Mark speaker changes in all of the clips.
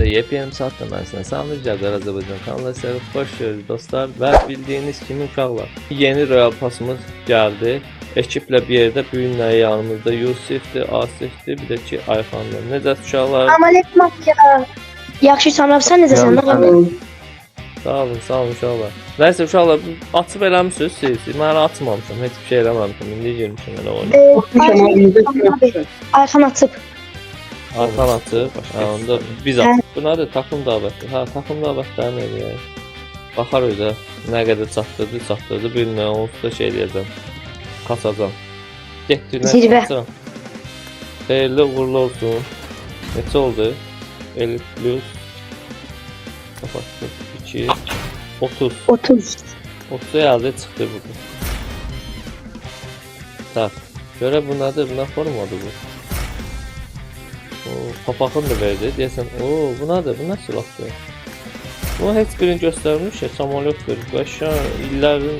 Speaker 1: de yepyeni bir saatte ben size sanmayacaklar Azerbaycan kanalına sevip hoş geldiniz dostlar ve bildiğiniz kimi uşaqlar. Yeni Royal Pass'ımız geldi. Ekiple bir yerde bugünler yanımızda Yusif'ti, Asif'ti, bir de ki Ayxan'dı. Necə uşaqlar?
Speaker 2: Aleyküm ya. Yaxşı Samir, sən necəsən?
Speaker 1: Sağ olun uşaqlar. Nəysə uşaqlar, açıb eləmişsiniz siz. Mən açmamışam, heç bir şey eləməmişəm. İndi girmişəm elə oyuna.
Speaker 2: Ayxan açıb.
Speaker 1: Arxan atıb, onda biz atıb. Bu nədir? Takım davetdir. Ha, takım davetləri nədir yəni? Baxarıq da, nə qədər çatdırdı, bilmirəm, onu da şey eləyəcəm. Kasacam.
Speaker 2: Zirvə.
Speaker 1: Xeyirli uğurlu olsun. Neçə oldu? 50 plus. Kapatdık. 2, 30.
Speaker 2: 30.
Speaker 1: 30 əldə çıxdı burada. Tak. Görə bu nədir? Bu nə formadır bu? Papaqını da verdi. Deyəsən, bu nədir? Bu nə silahdır? Bunu heç birini göstərmiş ya, samolyotdur. Qaşan illərin...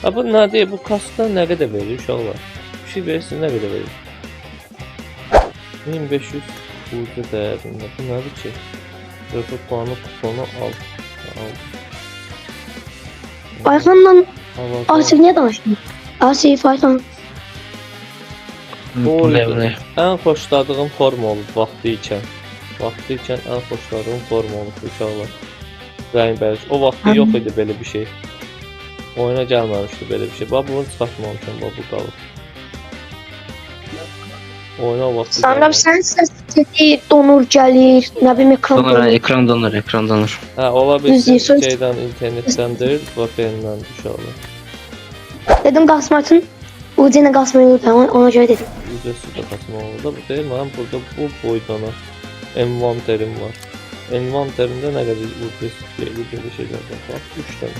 Speaker 1: Ha, bu nədir? Bu kaskdan nə qədər verir uşaqlar? Bir şey verirsin, nə qədər verir? 1500 burada dəyərində. Bu nədir ki? Röpü puanı kuponu al.
Speaker 2: Ayxanla Asif niyə danışdın? Asif, Ayxan.
Speaker 1: Ən xoşladığım forma olub vaxtı ikən. Vaxtı ikən ən xoşladığım forma olub uşaqlar. Rəngbəriş. O vaxtı yox idi belə bir şey. Oyuna gəlməmişdi belə bir şey. Bax bunu çıxartmamışam, bax bu qalıb. Oyuna o vaxtı
Speaker 2: Sanırım sən səsi donur gəlir, nə bilim ekran donur.
Speaker 3: Ekran donur.
Speaker 1: Hə, ola bilsin şeydən, internetdəndir, VPN-dən uşaqlar.
Speaker 2: Dedim qasmatın, ucuyla qasmayı unutma, ona görə dedim.
Speaker 1: Ücretsiz de kasma oldu. Bu değil mi? Burada bu boydana envanterim var. Envanterimde ne kadar ücretsiz bir şeyler var. Bak 3 tane.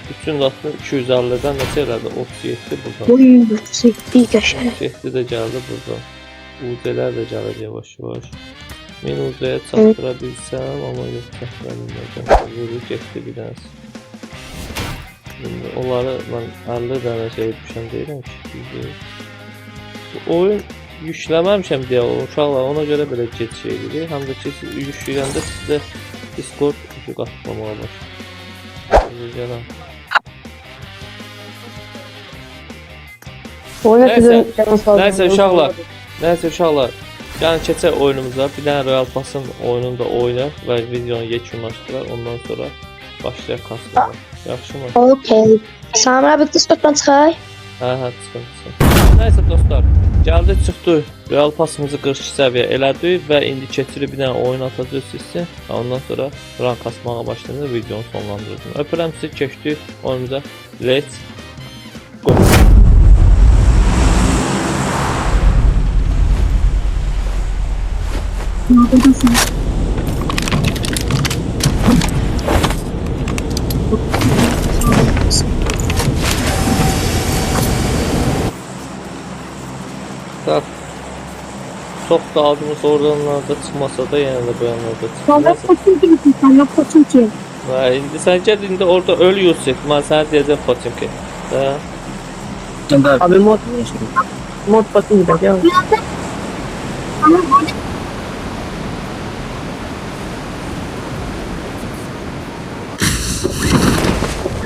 Speaker 1: Bütün aslında 250'den neçə elədi? 37 buradan.
Speaker 2: Oy, bir qəşəng.
Speaker 1: 37 de geldi buradan. UZ'ler de gelir yavaş yavaş. Ben UZ'ye çatdırabilsem ama yok çatdırabilmeyeceğim. Vurur getdi bir tanesi. Şimdi onları ben 50 tane şey etmişəm deyirəm ki. Oyun yükləməmişəm deyə uşaqlar ona görə belə gec şey edir. Həm də ki yükləyəndə sizdə Discord ucu qatmamağa başlayır. Nəysə uşaqlar. Yəni keçək oyunumuza. Bir dənə Royal Pass'ın oyununu da oynayaq və videonu yekunlaşdıraq. Ondan sonra başlayaq kasmağa. Yaxşımı?
Speaker 2: Okay. Samir abi Discord'dan çıxay.
Speaker 1: Hə, çıxın. Nəysə dostlar, gəldi çıxdı. Royal Pass'ımızı 42 səviyyə elədik və indi keçirib bir dənə oyun atacağız sizə. Ondan sonra rank kasmağa başlayanda videonu sonlandıracağım. Öpürəm sizi, keçdik oyunumuza. Let's go. Tak. Çok da adımız oradanlarda çıkmasa da yine de bu yanlarda çıkmaz. İndi sen gel indi orada öl Yusuf. Ben sana diyeceğim Fatimki.
Speaker 4: Abi mod patın gider ya.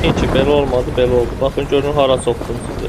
Speaker 1: Hiç belli olmadı, belli oldu. Bakın görün hara soktum sizi.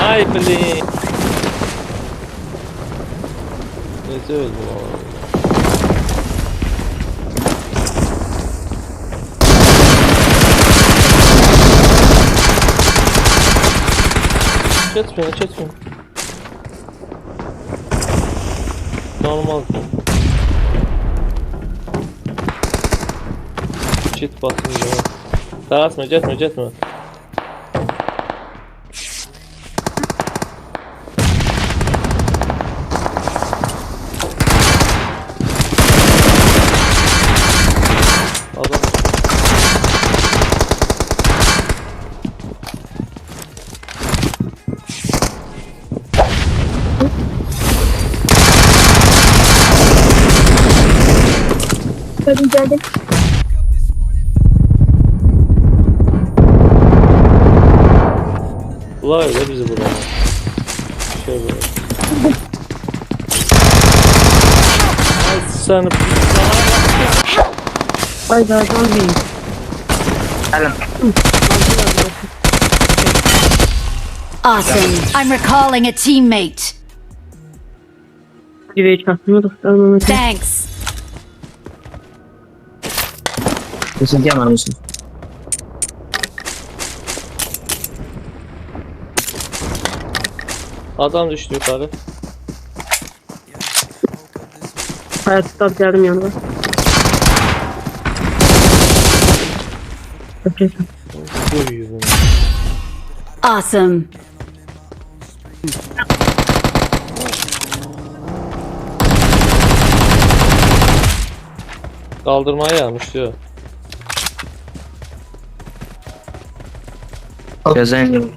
Speaker 1: Ay bilin. Neyse öldüm abi. Çetmeyin. Normal. Çit basınca. Dağıtma, getmə.
Speaker 2: Geldim geldim.
Speaker 1: Ulan öyle bizi buraya. Şöyle. Ay sen
Speaker 4: Hayda adam değil.
Speaker 3: Awesome. I'm recalling a teammate.
Speaker 4: Güveyi çatmıyor da.
Speaker 3: Thanks.
Speaker 5: Kesin diye mısın?
Speaker 1: adam düştü yukarı.
Speaker 4: Hayatta geldim yanına. Okey.
Speaker 1: Duyuyor bunu.
Speaker 3: Awesome.
Speaker 1: Kaldırmaya gelmiş diyor.
Speaker 5: Gezen.
Speaker 1: Ne oldu?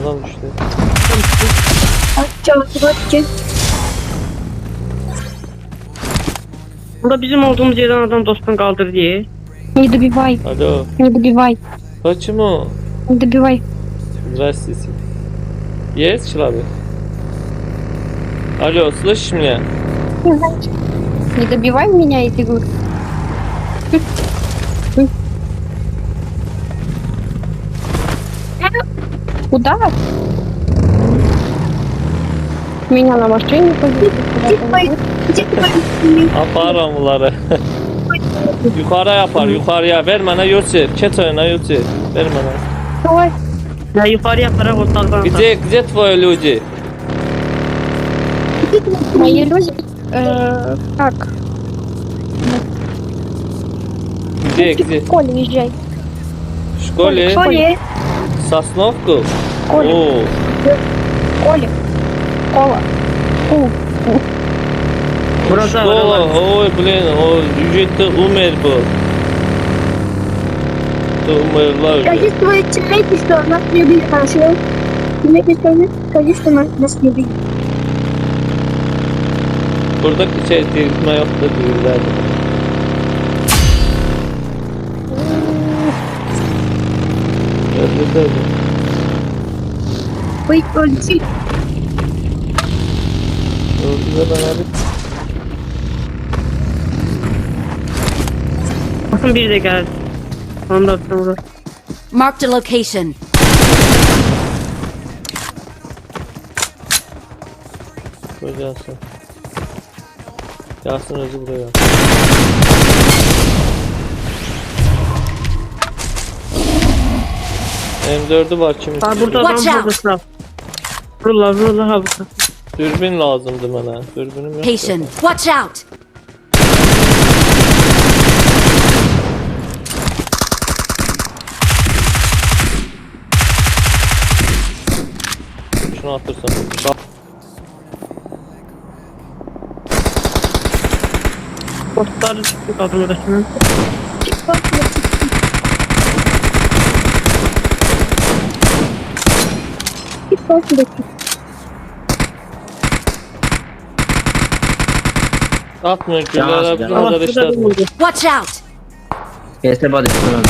Speaker 1: Adam düştü.
Speaker 4: Burada bizim olduğumuz yerden adam dostunu kaldır diye.
Speaker 2: Не добивай,
Speaker 1: Alo.
Speaker 2: не добивай,
Speaker 1: Почему?
Speaker 2: не добивай.
Speaker 1: Здравствуйте. Есть человек? Алло, слышишь меня?
Speaker 2: Не добивай меня, и ты говоришь. Куда? Меня на машине повезли.
Speaker 1: Aparam bunları. Yukarı yapar, yukarıya. Ver bana Yusuf. Ket oyuna Yusuf. Ver bana.
Speaker 2: Давай.
Speaker 4: Ya yukarıya para ortalıktan.
Speaker 1: Где твои люди?
Speaker 2: Мои люди. Как?
Speaker 1: Где?
Speaker 2: В школе езжай.
Speaker 1: В школе?
Speaker 2: школе.
Speaker 1: Сосновку?
Speaker 2: Школе.
Speaker 1: О,
Speaker 2: В школе. Школа.
Speaker 4: Burada
Speaker 1: школа. Ой, блин, ой, ты умер был. Ты умерла уже.
Speaker 2: Скажи своей семейке, что нас не били, хорошо? Семейке скажи, что нас не били.
Speaker 1: Burada şey diriltme yoktu diyorlardı. Öldürdü.
Speaker 2: Вы полетели.
Speaker 1: Öldürdü ben abi.
Speaker 4: Bakın biri de geldi. Ondan sonra.
Speaker 3: Marked a location.
Speaker 1: Kocarsın. Yasin özü buraya. M4'ü var kimin?
Speaker 4: Aa burada adam
Speaker 3: Watch out.
Speaker 4: burada sınav. Vururlar ha burada.
Speaker 1: Dürbün lazımdı bana. Dürbünüm yok.
Speaker 3: Location. Watch out.
Speaker 1: Şunu atırsın. Bak.
Speaker 4: Postlar çıktık adamı da şimdi.
Speaker 1: Atmıyor
Speaker 5: Yasin,
Speaker 1: güller bizim
Speaker 5: Yasin.
Speaker 1: arkadaşlar.
Speaker 3: Watch out.
Speaker 5: Gelse body tutunan.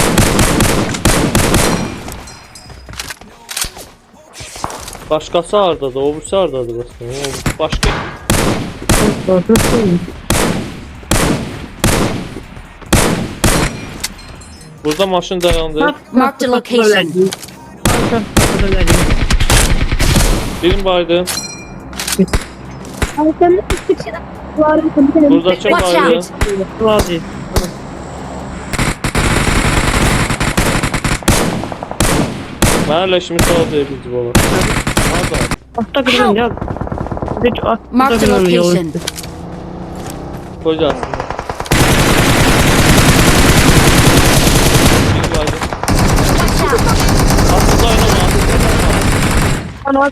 Speaker 1: Başkası ardadı, o birisi ardadı basın. Başka burada maşın dayandı.
Speaker 3: Marked a location.
Speaker 1: Birim baydı.
Speaker 2: Arkamda küçük şeyler var.
Speaker 1: Burada çok
Speaker 3: Watch
Speaker 1: baydı.
Speaker 3: out.
Speaker 4: Vazi.
Speaker 1: Merle şimdi sağ ol biz baba. Nerede?
Speaker 4: Hasta kırdım ya. Hiç
Speaker 3: Marked a
Speaker 4: hasta kırdım
Speaker 3: location.
Speaker 1: Koca aslında. Bir baydı.
Speaker 3: Watch out.
Speaker 1: Aslında oynama.
Speaker 4: Ana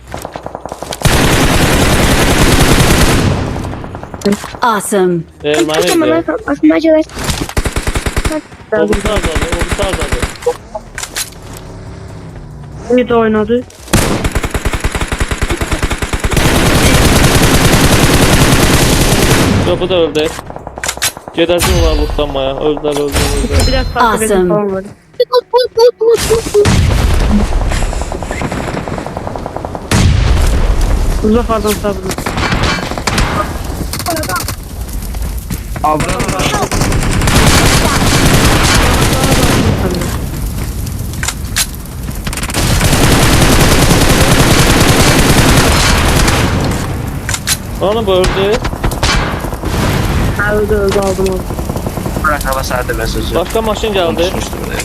Speaker 3: Awesome.
Speaker 1: Ermeni de.
Speaker 2: Aslında acılar.
Speaker 1: O birisi ardadı, o birisi ardadı.
Speaker 4: Bir de oynadı.
Speaker 1: Yo, bu da öldü. Gedəcək olar lootlanmaya. Öldülər.
Speaker 4: Bir de farklı
Speaker 3: Awesome.
Speaker 4: bir falan var. Uzak adam sabrı.
Speaker 5: Abra.
Speaker 1: Ana bu öldü.
Speaker 4: Ha, öldü aldım.
Speaker 5: Bırak hava sardı ben sözü.
Speaker 1: Başka maşın geldi.
Speaker 5: Konuşmuştum da.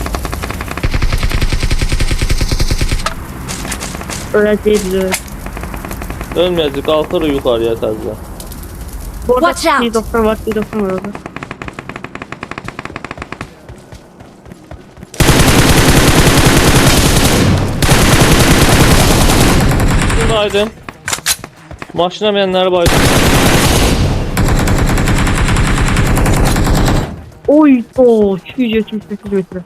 Speaker 4: Öyle değil.
Speaker 1: Ölmeyecek. Kalkır yukarıya təzə.
Speaker 4: Bu arada
Speaker 3: Watch out.
Speaker 4: 190 var, 190 var orada.
Speaker 1: Günaydın. Maşına mənləri baydı.
Speaker 4: Oy, 278 metre.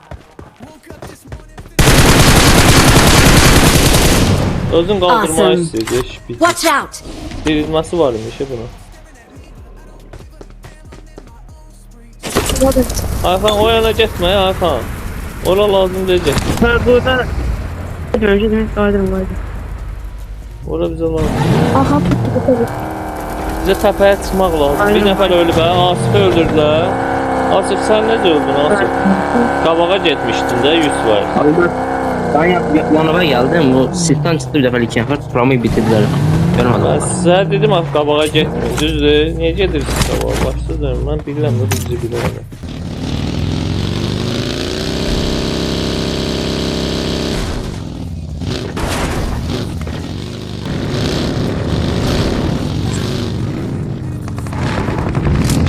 Speaker 1: Özün qaldırmayı
Speaker 3: Awesome.
Speaker 1: istəyir.
Speaker 3: Watch out!
Speaker 1: Dirilməsi var imiş buna. Ayxan o yana getmə Ayxan. Ora lazım deyəcək.
Speaker 4: Ha, burada... Önce demek kaydım.
Speaker 1: Ora bizə lazım.
Speaker 2: Aha.
Speaker 1: Bizə təpəyə çıxmaq lazım. Bir
Speaker 4: Aynen.
Speaker 1: nəfər ölüb hə. Asif'i öldürdülər. Asif sən necə öldün Asif? Qabağa getmişdin də 100%.
Speaker 5: Abi ben yanıma geldim. Bu siften çıktı bir defa iki nefer. Programı bitirdiler. Görmedim.
Speaker 1: Mən sizə dedim axı qabağa getməyin. Düzdür. Niyə gedirsiniz qabağa? Başladım. Mən bilirəm də düzü bilirəm.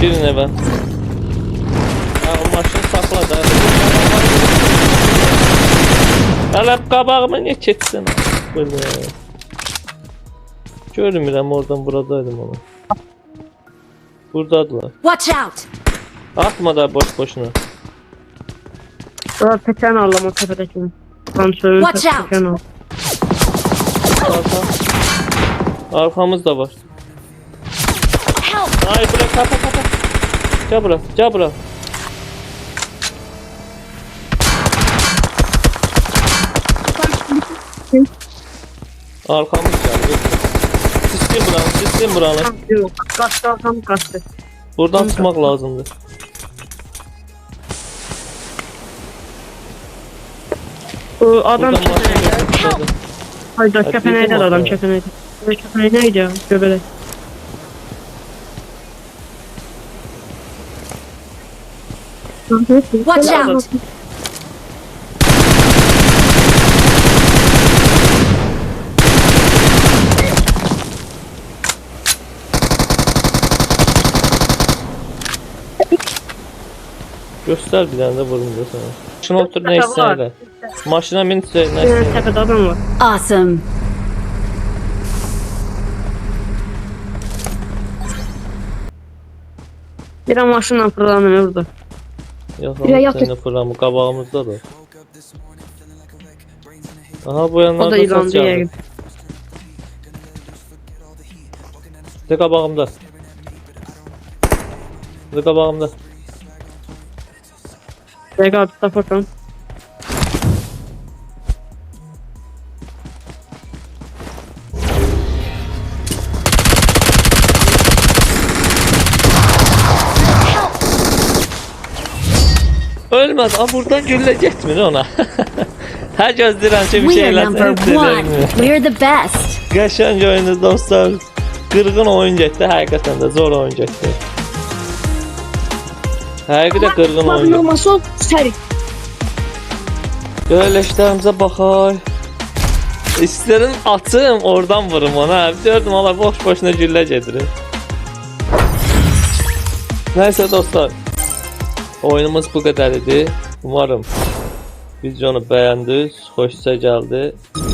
Speaker 1: Girin evə. Ha, o maşını saxla da. Hələ qabağıma niyə keçsin? Böyle. Görmürəm oradan buradaydım onu. Buradadılar.
Speaker 3: Watch out!
Speaker 1: Atma da boş boşuna.
Speaker 4: Sonra peçen ağlama tepedekini. Kontrolün
Speaker 3: Watch out.
Speaker 4: peçen al.
Speaker 1: Arkamız da var.
Speaker 3: Help!
Speaker 1: Ay bırak kapa. Gel bura. Arkamız geldi. Sistem buranı.
Speaker 4: Yok. Kaçtı alsam kaçtı.
Speaker 1: Buradan çıkmak lazımdı.
Speaker 4: O adam
Speaker 1: Buradan
Speaker 4: kepeneydi.
Speaker 1: maşın geldi.
Speaker 4: Hayda
Speaker 1: Hadi
Speaker 4: kepeneydi
Speaker 1: bizim
Speaker 4: adam
Speaker 1: ortaya.
Speaker 4: kepeneydi. Kepeney neydi ya? Göbelek.
Speaker 3: Watch out!
Speaker 1: Göster bir tane de vurun da sana. Şuna otur ne isterler. Maşına bin ne
Speaker 4: Bir
Speaker 1: isterler.
Speaker 4: tepede adam var.
Speaker 3: Awesome!
Speaker 4: Bir an maşınla fırlanıyor orada.
Speaker 1: Yakalım
Speaker 2: yatır.
Speaker 1: seni fırlamı kabağımızda da. Aha bu
Speaker 4: O da
Speaker 1: yanlarda
Speaker 4: yılan
Speaker 1: ses
Speaker 4: diye.
Speaker 1: geldi. De kabağımda. De kabağımda.
Speaker 4: Rega abi sapırtan.
Speaker 1: Ölmez. Aa buradan gülle getmir ona. Her gözləyirəm ki bir
Speaker 3: We are
Speaker 1: şeylər
Speaker 3: number one! We're the best!
Speaker 1: Qəşəng oyunuz dostlar. Qırğın oyun getdi. Həqiqətən də zor oyun getdi. Həqiqətən qırğın oyun getdi.
Speaker 2: Olması o seri.
Speaker 1: Görüşlərimizə baxaq. İstərim açım, oradan vurum ona. Gördüm valla boş-boşuna güllə gedir. Nəysə dostlar. Oyunumuz bu qədər idi. Umarım videonu bəyəndiniz, xoşunuza gəldi.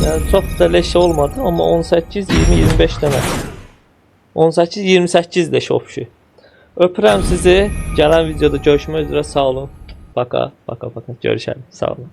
Speaker 1: Yəni çox da leş olmadı, amma 18, 20, 25 dənə. 18, 28 leş opşu. Öpürəm sizi. Gələn videoda görüşmək üzrə sağ olun. Baka, görüşəlim. Sağ olun.